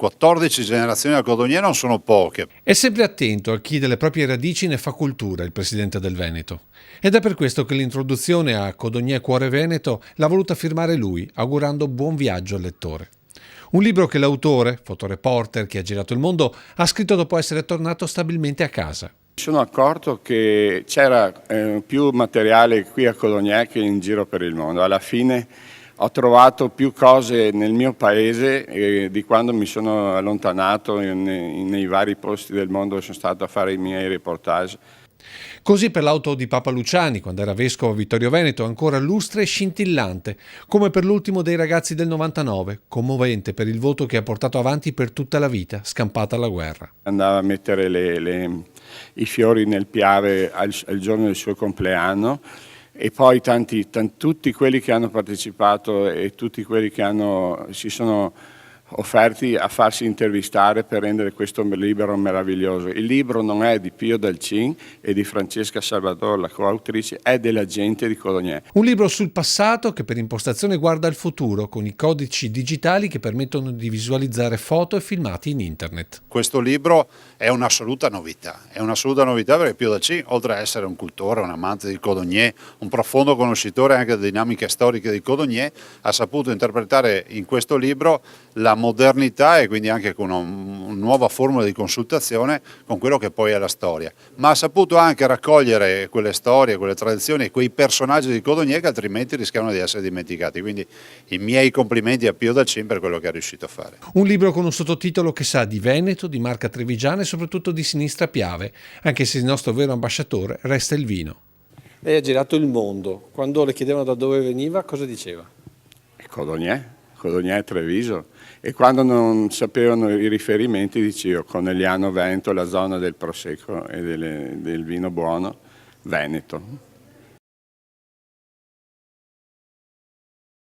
14 generazioni a Codognier non sono poche. È sempre attento a chi delle proprie radici ne fa cultura, il presidente del Veneto. Ed è per questo che l'introduzione a Codognier Cuore Veneto l'ha voluta firmare lui, augurando buon viaggio al lettore. Un libro che l'autore, fotoreporter che ha girato il mondo, ha scritto dopo essere tornato stabilmente a casa. Mi sono accorto che c'era più materiale qui a Codognier che in giro per il mondo. Alla fine ho trovato più cose nel mio paese di quando mi sono allontanato nei vari posti del mondo dove sono stato a fare i miei reportage. Così per l'auto di Papa Luciani, quando era vescovo a Vittorio Veneto, ancora lustre e scintillante, come per l'ultimo dei ragazzi del 99, commovente per il voto che ha portato avanti per tutta la vita, scampata alla guerra. Andava a mettere i fiori nel Piave al giorno del suo compleanno e poi tutti quelli che hanno partecipato e tutti quelli che si sono offerti a farsi intervistare per rendere questo libro meraviglioso. Il libro non è di Pio Dalcin e di Francesca Salvador, la coautrice, è della gente di Codognier. Un libro sul passato che per impostazione guarda al futuro, con i codici digitali che permettono di visualizzare foto e filmati in internet. Questo libro è un'assoluta novità perché Pio Dalcin, oltre a essere un cultore, un amante di Codognier, un profondo conoscitore anche delle dinamiche storiche di Codognier, ha saputo interpretare in questo libro la modernità e quindi anche con una nuova formula di consultazione con quello che poi è la storia, ma ha saputo anche raccogliere quelle storie, quelle tradizioni e quei personaggi di Codognier che altrimenti rischiavano di essere dimenticati, quindi i miei complimenti a Pio Dalcin per quello che è riuscito a fare. Un libro con un sottotitolo che sa di Veneto, di Marca Trevigiana e soprattutto di Sinistra Piave, anche se il nostro vero ambasciatore resta il vino. Lei ha girato il mondo, quando le chiedevano da dove veniva cosa diceva? Codognier Treviso. E quando non sapevano i riferimenti dicevo Conegliano Veneto, la zona del Prosecco e del vino buono, Veneto.